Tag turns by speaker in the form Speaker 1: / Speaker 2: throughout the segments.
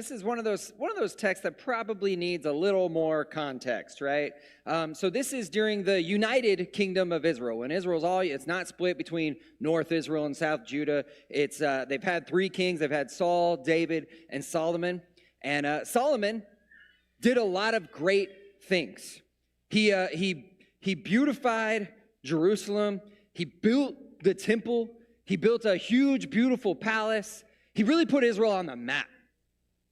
Speaker 1: This is one of those texts that probably needs a little more context, right? So this is during the United Kingdom of Israel. When it's not split between North Israel and South Judah. It's they've had three kings. They've had Saul, David, and Solomon. And Solomon did a lot of great things. He beautified Jerusalem. He built the temple. He built a huge, beautiful palace. He really put Israel on the map.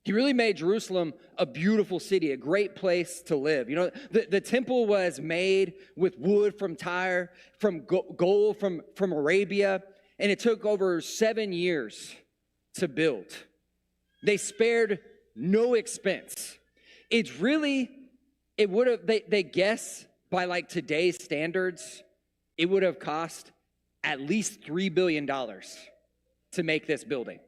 Speaker 1: He really made Jerusalem a beautiful city, a great place to live. You know, the temple was made with wood from Tyre, from gold from Arabia, and it took over 7 years to build. They spared no expense. They guess by like today's standards, it would have cost at least $3 billion to make this building.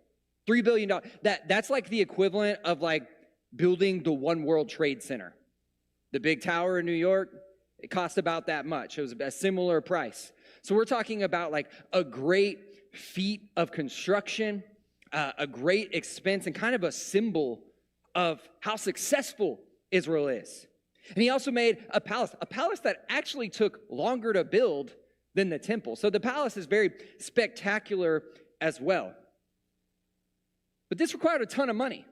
Speaker 1: $3 billion. That's like the equivalent of like building the One World Trade Center. The big tower in New York, it cost about that much. It was a similar price. So we're talking about like a great feat of construction, a great expense, and kind of a symbol of how successful Israel is. And he also made a palace that actually took longer to build than the temple. So the palace is very spectacular as well. But this required a ton of money,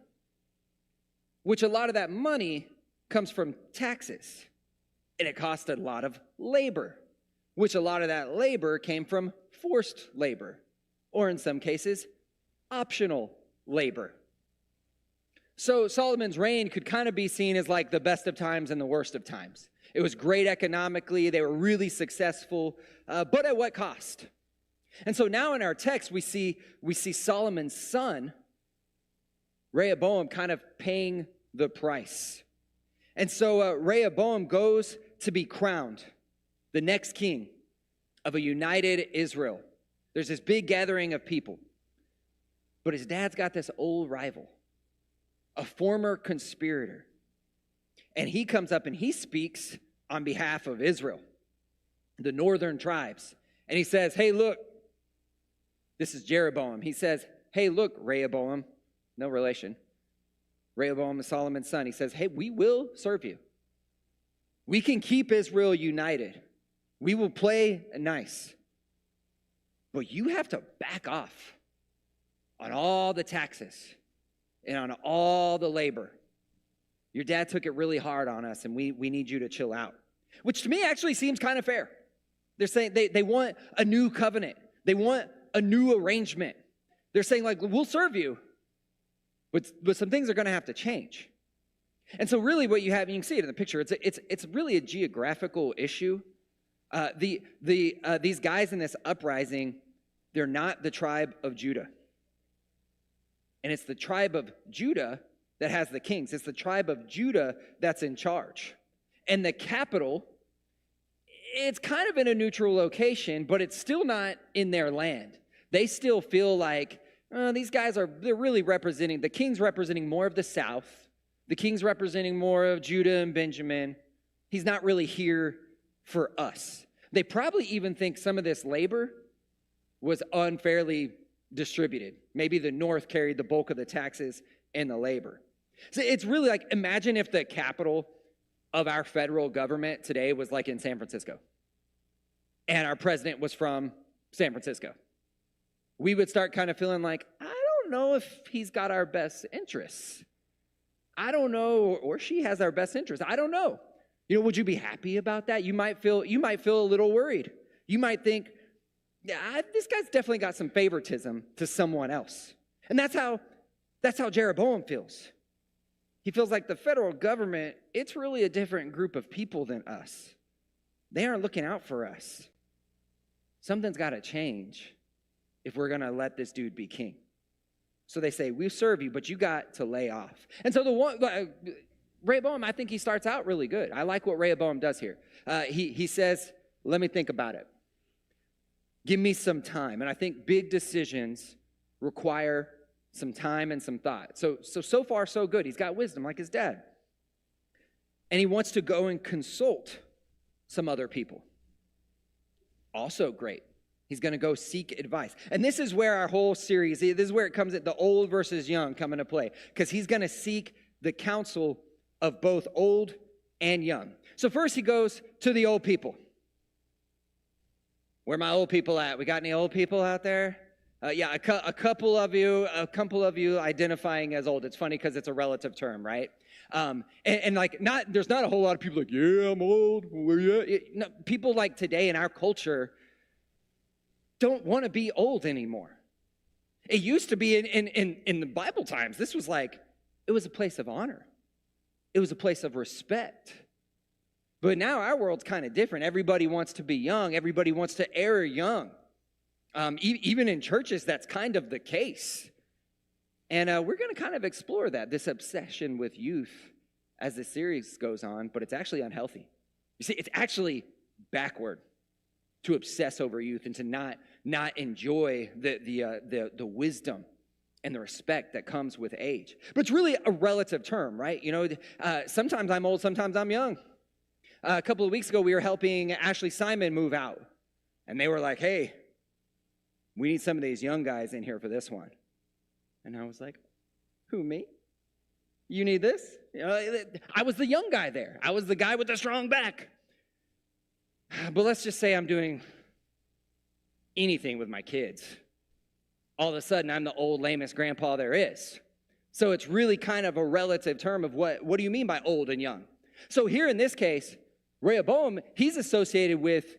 Speaker 1: which a lot of that money comes from taxes. And it cost a lot of labor, which a lot of that labor came from forced labor, or in some cases, optional labor. So Solomon's reign could kind of be seen as like the best of times and the worst of times. It was great economically. They were really successful, but at what cost? And so now in our text, we see Solomon's son, Rehoboam, kind of paying the price. And so Rehoboam goes to be crowned the next king of a united Israel. There's this big gathering of people. But his dad's got this old rival, a former conspirator. And he comes up and he speaks on behalf of Israel, the northern tribes. And he says, hey, look, this is Jeroboam. He says, hey, look, Rehoboam. No relation. Rehoboam is Solomon's son. He says, hey, we will serve you. We can keep Israel united. We will play nice. But you have to back off on all the taxes and on all the labor. Your dad took it really hard on us, and we need you to chill out. Which to me actually seems kind of fair. They're saying they want a new covenant. They want a new arrangement. They're saying, like, we'll serve you, but some things are going to have to change. And so really what you have, and you can see it in the picture, it's really a geographical issue. These guys in this uprising, they're not the tribe of Judah. And it's the tribe of Judah that has the kings. It's the tribe of Judah that's in charge. And the capital, it's kind of in a neutral location, but it's still not in their land. They still feel like these guys they're really representing, the king's representing more of the south. The king's representing more of Judah and Benjamin. He's not really here for us. They probably even think some of this labor was unfairly distributed. Maybe the north carried the bulk of the taxes and the labor. So it's really like, imagine if the capital of our federal government today was like in San Francisco, and our president was from San Francisco. We would start kind of feeling like, I don't know if he's got our best interests. I don't know, or she has our best interests. I don't know. Would you be happy about that? You might feel a little worried. You might think, yeah, this guy's definitely got some favoritism to someone else. And that's how Jeroboam feels. He feels like the federal government, it's really a different group of people than us. They aren't looking out for us. Something's got to change if we're going to let this dude be king. So they say, we'll serve you, but you got to lay off. And so Rehoboam, I think he starts out really good. I like what Rehoboam does here. He says, let me think about it. Give me some time. And I think big decisions require some time and some thought. So far, so good. He's got wisdom like his dad. And he wants to go and consult some other people. Also great. He's going to go seek advice. And this is where our whole series, this is where it comes at the old versus young come into play, because he's going to seek the counsel of both old and young. So first he goes to the old people. Where are my old people at? We got any old people out there? Yeah, a couple of you identifying as old. It's funny because it's a relative term, right? And like, there's not a whole lot of people like, yeah, I'm old. Where you at? No, people like today in our culture don't want to be old anymore. It used to be in the Bible times. This was like, it was a place of honor. It was a place of respect. But now our world's kind of different. Everybody wants to be young. Everybody wants to err young. Even in churches, that's kind of the case. And we're going to kind of explore that, this obsession with youth as the series goes on, but it's actually unhealthy. You see, it's actually backward to obsess over youth and to not enjoy the wisdom and the respect that comes with age. But it's really a relative term, right? You know, sometimes I'm old, sometimes I'm young. A couple of weeks ago, we were helping Ashley Simon move out. And they were like, hey, we need some of these young guys in here for this one. And I was like, who, me? You need this? You know, I was the young guy there. I was the guy with the strong back. But let's just say I'm doing anything with my kids. All of a sudden, I'm the old, lamest grandpa there is. So it's really kind of a relative term of what do you mean by old and young? So here in this case, Rehoboam, he's associated with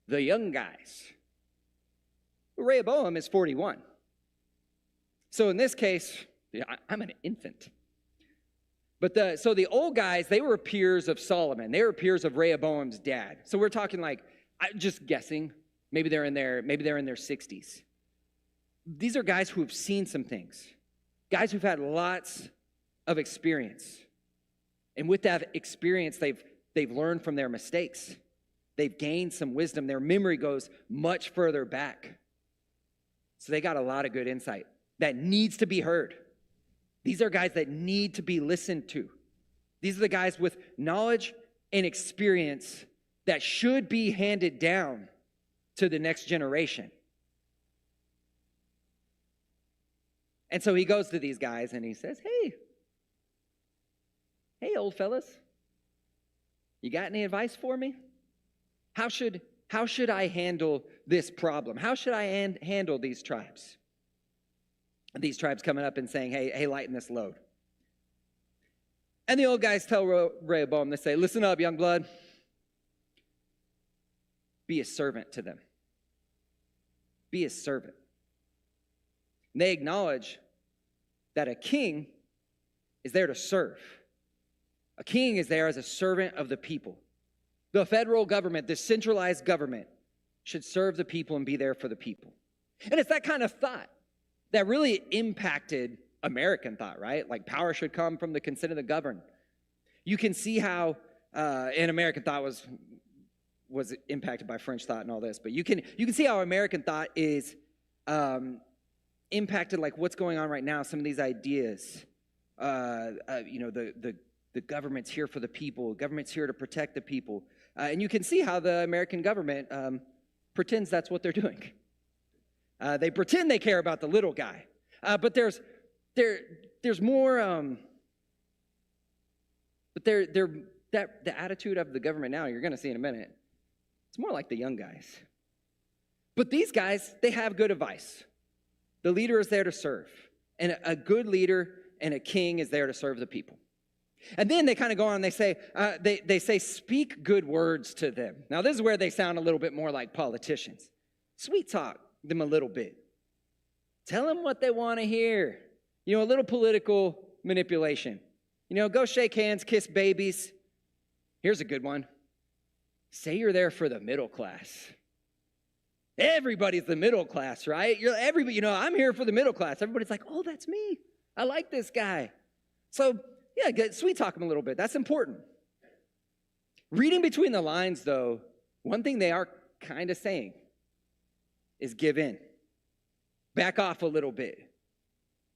Speaker 1: the young guys. Rehoboam is 41. So in this case, I'm an infant. But so the old guys, they were peers of Solomon. They were peers of Rehoboam's dad. So we're talking like, just guessing, maybe they're in their 60s. These are guys who have seen some things. Guys who've had lots of experience. And with that experience, they've learned from their mistakes. They've gained some wisdom. Their memory goes much further back. So they got a lot of good insight that needs to be heard. These are guys that need to be listened to. These are the guys with knowledge and experience that should be handed down to the next generation. And so he goes to these guys and he says, hey, old fellas, you got any advice for me? How should I handle this problem? How should I handle these tribes? These tribes coming up and saying, hey, lighten this load. And the old guys tell Rehoboam, they say, listen up, young blood. Be a servant to them. Be a servant. And they acknowledge that a king is there to serve. A king is there as a servant of the people. The federal government, the centralized government, should serve the people and be there for the people. And it's that kind of thought that really impacted American thought, right? Like power should come from the consent of the governed. You can see how, and American thought was impacted by French thought and all this, but you can see how American thought is impacted, like what's going on right now, some of these ideas. The government's here for the people. Government's here to protect the people. And you can see how the American government pretends that's what they're doing. They pretend they care about the little guy. But there's more, but the attitude of the government now, you're going to see in a minute, it's more like the young guys. But these guys, they have good advice. The leader is there to serve. And a good leader and a king is there to serve the people. And then they kind of go on, they say, speak good words to them. Now, this is where they sound a little bit more like politicians. Sweet talk them a little bit. Tell them what they want to hear. A little political manipulation. Go shake hands, kiss babies. Here's a good one. Say you're there for the middle class. Everybody's the middle class, right? I'm here for the middle class. Everybody's like, oh, that's me. I like this guy. So, yeah, sweet talk them a little bit. That's important. Reading between the lines, though, one thing they are kind of saying is give in. Back off a little bit.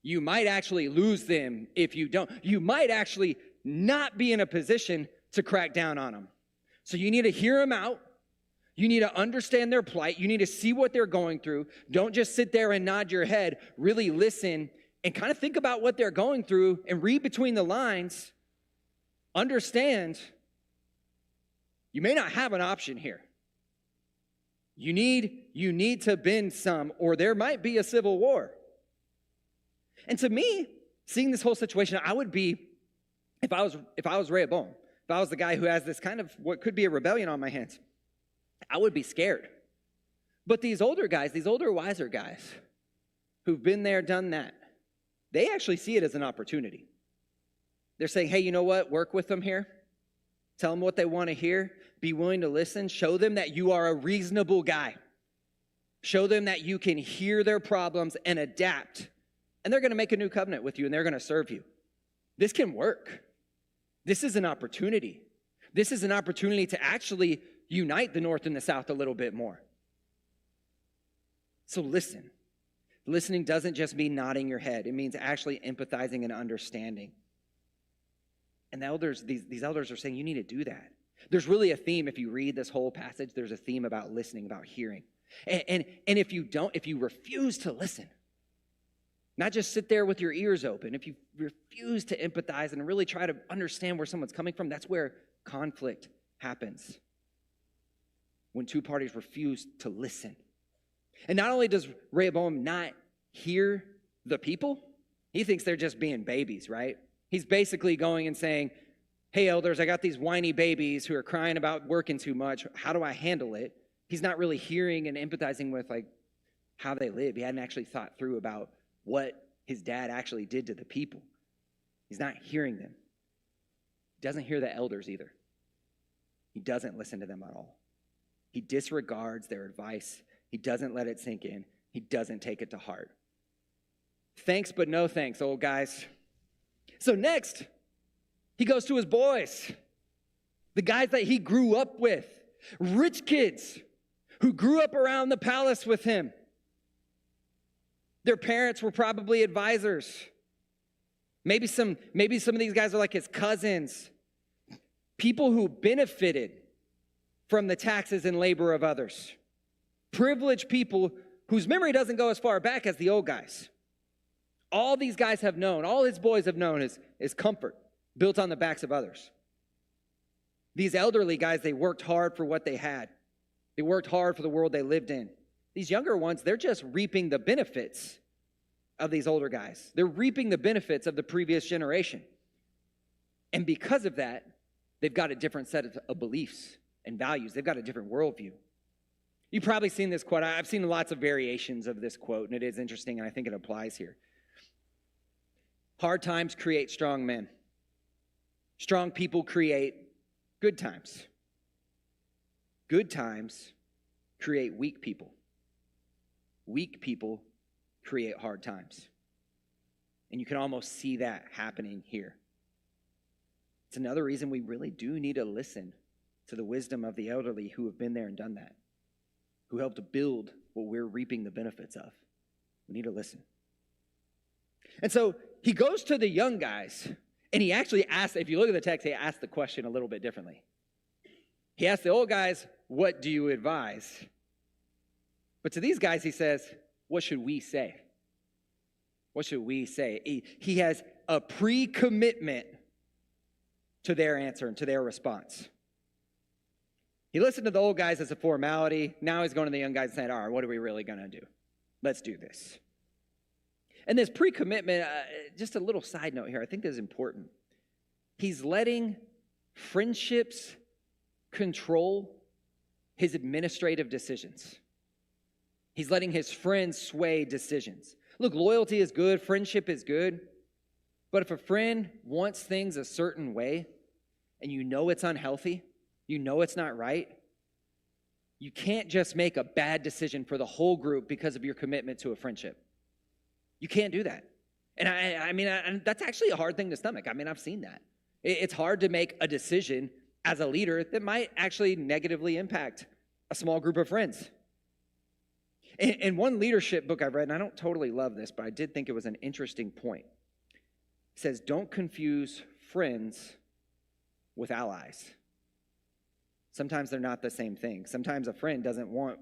Speaker 1: You might actually lose them if you don't. You might actually not be in a position to crack down on them. So you need to hear them out. You need to understand their plight. You need to see what they're going through. Don't just sit there and nod your head. Really listen and kind of think about what they're going through and read between the lines. Understand you may not have an option here. You need to bend some, or there might be a civil war. And to me, seeing this whole situation, I would be, if I was Rehoboam, if I was the guy who has this kind of what could be a rebellion on my hands, I would be scared. But these older guys, these older, wiser guys who've been there, done that, they actually see it as an opportunity. They're saying, hey, you know what? Work with them here. Tell them what they want to hear. Be willing to listen. Show them that you are a reasonable guy. Show them that you can hear their problems and adapt. And they're going to make a new covenant with you, and they're going to serve you. This can work. This is an opportunity. This is an opportunity to actually unite the North and the South a little bit more. So listen. Listening doesn't just mean nodding your head. It means actually empathizing and understanding. And the elders, these elders are saying you need to do that. There's really a theme. If you read this whole passage, there's a theme about listening, about hearing. And if you refuse to listen, not just sit there with your ears open, if you refuse to empathize and really try to understand where someone's coming from, that's where conflict happens. When two parties refuse to listen. And not only does Rehoboam not hear the people, he thinks they're just being babies, right? He's basically going and saying, hey, elders, I got these whiny babies who are crying about working too much. How do I handle it? He's not really hearing and empathizing with how they live. He hadn't actually thought through about what his dad actually did to the people. He's not hearing them. He doesn't hear the elders either. He doesn't listen to them at all. He disregards their advice. He doesn't let it sink in. He doesn't take it to heart. Thanks, but no thanks, old guys. So next, he goes to his boys, the guys that he grew up with, rich kids who grew up around the palace with him. Their parents were probably advisors. Maybe some of these guys are like his cousins, people who benefited from the taxes and labor of others. Privileged people whose memory doesn't go as far back as the old guys. All these guys have known, all his boys have known is comfort built on the backs of others. These elderly guys, they worked hard for what they had. They worked hard for the world they lived in. These younger ones, they're just reaping the benefits of these older guys. They're reaping the benefits of the previous generation. And because of that, they've got a different set of beliefs and values. They've got a different worldview. You've probably seen this quote. I've seen lots of variations of this quote, and it is interesting, and I think it applies here. Hard times create strong men. Strong people create good times. Good times create weak people. Weak people create hard times. And you can almost see that happening here. It's another reason we really do need to listen to the wisdom of the elderly who have been there and done that, who helped to build what we're reaping the benefits of. We need to listen. And so he goes to the young guys, and he actually asks, if you look at the text, he asks the question a little bit differently. He asks the old guys, what do you advise? But to these guys, he says, what should we say? What should we say? He has a pre-commitment to their answer and to their response. He listened to the old guys as a formality. Now he's going to the young guys and saying, all right, what are we really going to do? Let's do this. And this pre-commitment, just a little side note here, I think this is important. He's letting friendships control his administrative decisions. He's letting his friends sway decisions. Look, loyalty is good, friendship is good, but if a friend wants things a certain way and you know it's unhealthy, you know it's not right, you can't just make a bad decision for the whole group because of your commitment to a friendship. You can't do that. And I mean, that's actually a hard thing to stomach. I mean, I've seen that. It's hard to make a decision as a leader that might actually negatively impact a small group of friends. In one leadership book I've read, and I don't totally love this, but I did think it was an interesting point. It says, don't confuse friends with allies. Sometimes they're not the same thing. Sometimes a friend doesn't want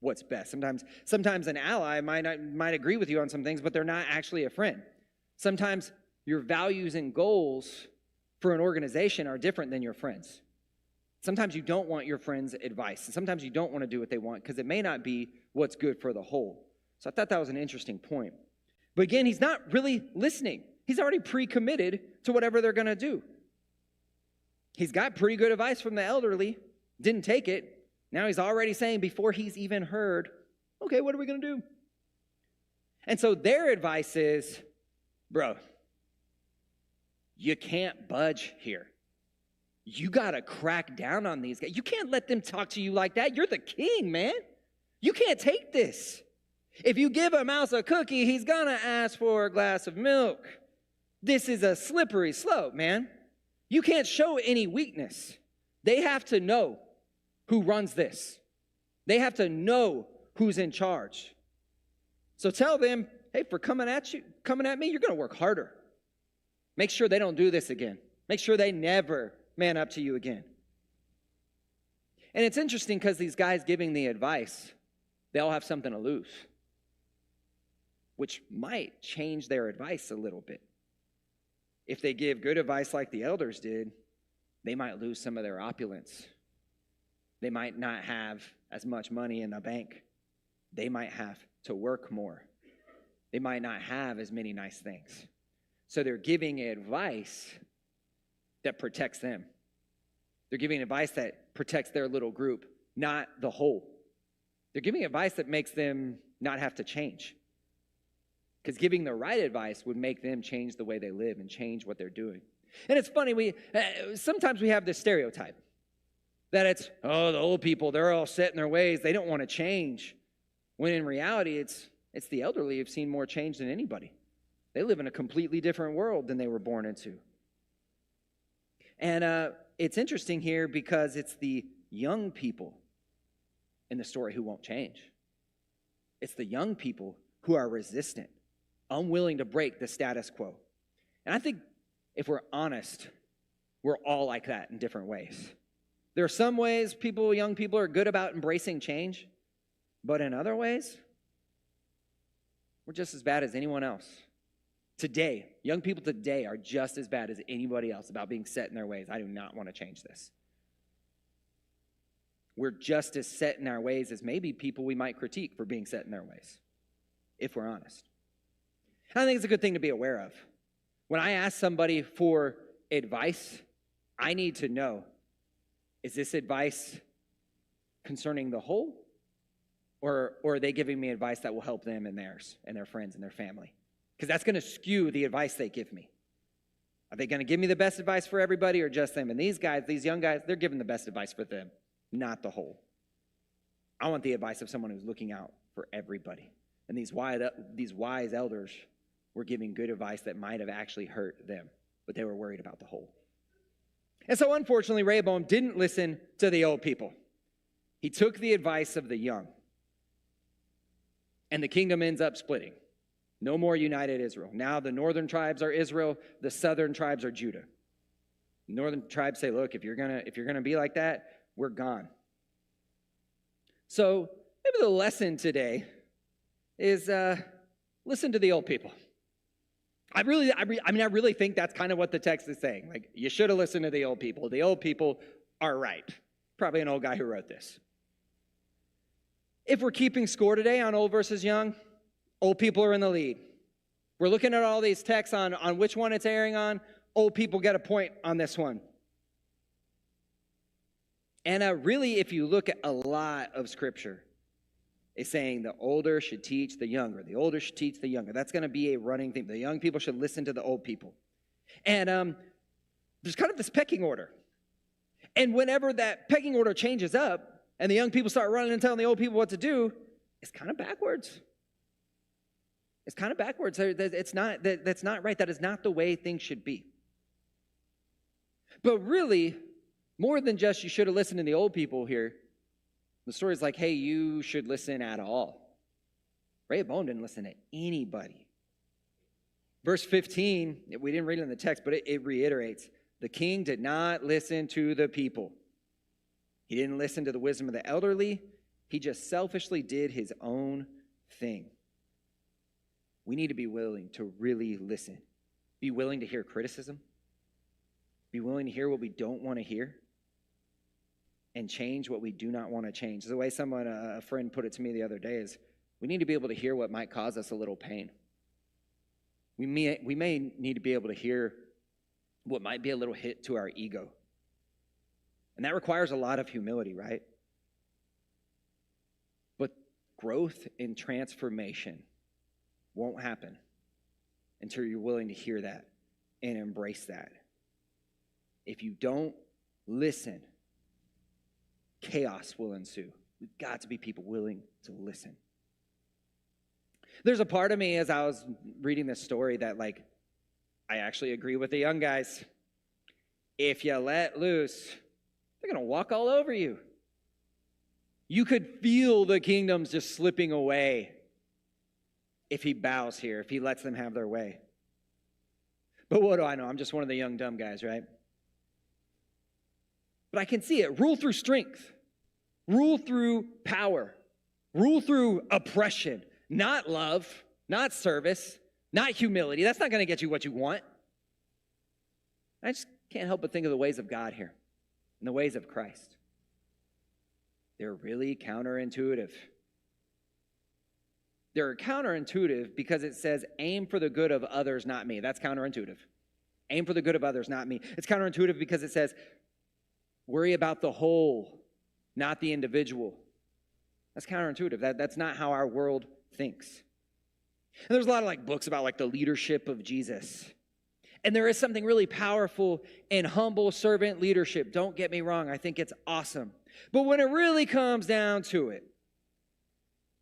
Speaker 1: what's best. Sometimes an ally might agree with you on some things, but they're not actually a friend. Sometimes your values and goals for an organization are different than your friends. Sometimes you don't want your friends' advice. And sometimes you don't want to do what they want because it may not be what's good for the whole. So I thought that was an interesting point. But again, he's not really listening. He's already pre-committed to whatever they're going to do. He's got pretty good advice from the elderly, didn't take it. Now he's already saying before he's even heard, okay, what are we going to do? And so their advice is, bro, you can't budge here. You got to crack down on these guys. You can't let them talk to you like that. You're the king, man. You can't take this. If you give a mouse a cookie, he's going to ask for a glass of milk. This is a slippery slope, man. You can't show any weakness. They have to know who runs this. They have to know who's in charge. So tell them, hey, for coming at me, you're going to work harder. Make sure they don't do this again. Make sure they never man up to you again. And it's interesting because these guys giving the advice, they all have something to lose, which might change their advice a little bit. If they give good advice like the elders did, they might lose some of their opulence. They might not have as much money in the bank. They might have to work more. They might not have as many nice things. So they're giving advice that protects them. They're giving advice that protects their little group, not the whole. They're giving advice that makes them not have to change. Because giving the right advice would make them change the way they live and change what they're doing. And it's funny, sometimes we have this stereotype that it's, oh, the old people, they're all set in their ways. They don't want to change. When in reality, it's the elderly who've seen more change than anybody. They live in a completely different world than they were born into. And it's interesting here because it's the young people in the story who won't change. It's the young people who are resistant, unwilling to break the status quo. And I think if we're honest, we're all like that in different ways. There are some ways young people are good about embracing change, but in other ways, we're just as bad as anyone else. Today, young people today are just as bad as anybody else about being set in their ways. I do not want to change this. We're just as set in our ways as maybe people we might critique for being set in their ways, if we're honest. I think it's a good thing to be aware of. When I ask somebody for advice, I need to know, is this advice concerning the whole? Or are they giving me advice that will help them and theirs and their friends and their family? Because that's going to skew the advice they give me. Are they going to give me the best advice for everybody or just them? And these guys, these young guys, they're giving the best advice for them, not the whole. I want the advice of someone who's looking out for everybody. And these wise elders were giving good advice that might have actually hurt them, but they were worried about the whole. And so unfortunately, Rehoboam didn't listen to the old people. He took the advice of the young. And the kingdom ends up splitting. No more united Israel. Now the northern tribes are Israel, the southern tribes are Judah. The northern tribes say, look, if you're gonna be like that, we're gone. So maybe the lesson today is listen to the old people. I really think that's kind of what the text is saying. Like, you should have listened to the old people. The old people are right. Probably an old guy who wrote this. If we're keeping score today on old versus young, old people are in the lead. We're looking at all these texts on which one it's airing on. Old people get a point on this one. And really, if you look at a lot of Scripture, it's saying the older should teach the younger. The older should teach the younger. That's going to be a running thing. The young people should listen to the old people. And there's kind of this pecking order. And whenever that pecking order changes up, and the young people start running and telling the old people what to do, it's kind of backwards. It's kind of backwards. That's not right. That is not the way things should be. But really, more than just you should have listened to the old people here, the story is like, hey, you should listen at all. Rehoboam didn't listen to anybody. Verse 15, we didn't read it in the text, but it reiterates, the king did not listen to the people. He didn't listen to the wisdom of the elderly. He just selfishly did his own thing. We need to be willing to really listen. Be willing to hear criticism. Be willing to hear what we don't want to hear. And change what we do not want to change. The way a friend put it to me the other day is, we need to be able to hear what might cause us a little pain. We may need to be able to hear what might be a little hit to our ego. And that requires a lot of humility, right? But growth and transformation won't happen until you're willing to hear that and embrace that. If you don't listen, chaos will ensue. We've got to be people willing to listen. There's a part of me as I was reading this story that, I actually agree with the young guys. If you let loose, they're going to walk all over you. You could feel the kingdoms just slipping away if he bows here, if he lets them have their way. But what do I know? I'm just one of the young, dumb guys, right? But I can see it. Rule through strength. Rule through power. Rule through oppression. Not love. Not service. Not humility. That's not going to get you what you want. I just can't help but think of the ways of God here. And the ways of Christ. They're really counterintuitive. They're counterintuitive because it says, aim for the good of others, not me. That's counterintuitive. Aim for the good of others, not me. It's counterintuitive because it says, worry about the whole, not the individual. That's counterintuitive. That's not how our world thinks. And there's a lot of books about the leadership of Jesus. And there is something really powerful in humble servant leadership. Don't get me wrong. I think it's awesome. But when it really comes down to it,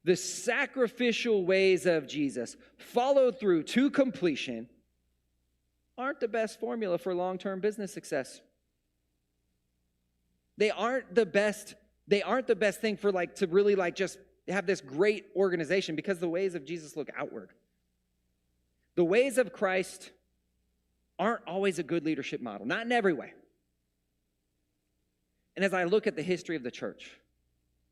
Speaker 1: the sacrificial ways of Jesus, followed through to completion, aren't the best formula for long-term business success. They aren't the best thing for to really just have this great organization, because the ways of Jesus look outward. The ways of Christ aren't always a good leadership model, not in every way. And as I look at the history of the church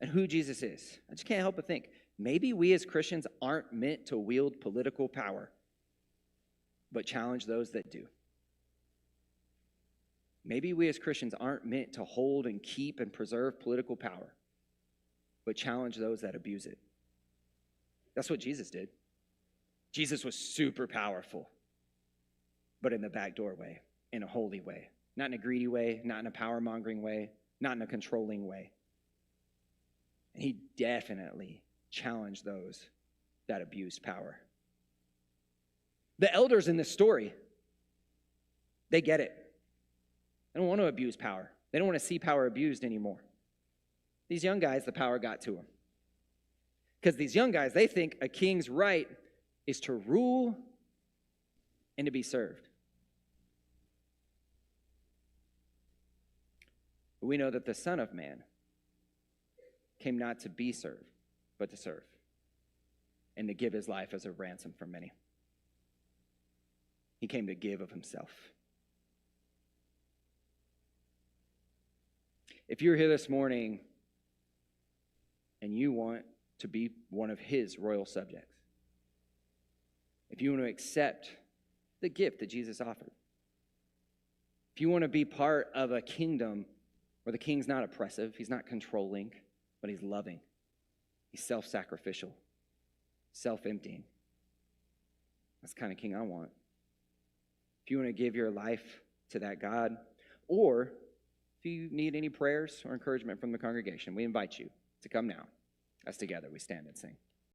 Speaker 1: and who Jesus is, I just can't help but think, maybe we as Christians aren't meant to wield political power, but challenge those that do. Maybe we as Christians aren't meant to hold and keep and preserve political power, but challenge those that abuse it. That's what Jesus did. Jesus was super powerful, but in the back doorway, in a holy way. Not in a greedy way, not in a power-mongering way, not in a controlling way. And he definitely challenged those that abused power. The elders in this story, they get it. They don't want to abuse power. They don't want to see power abused anymore. These young guys, the power got to them. Because these young guys, they think a king's right is to rule and to be served. But we know that the Son of Man came not to be served, but to serve, and to give his life as a ransom for many. He came to give of himself. If you're here this morning and you want to be one of his royal subjects, if you want to accept the gift that Jesus offered, if you want to be part of a kingdom where the king's not oppressive, he's not controlling, but he's loving, he's self-sacrificial, self-emptying, that's the kind of king I want. If you want to give your life to that God, or if you need any prayers or encouragement from the congregation, we invite you to come now. As together we stand and sing.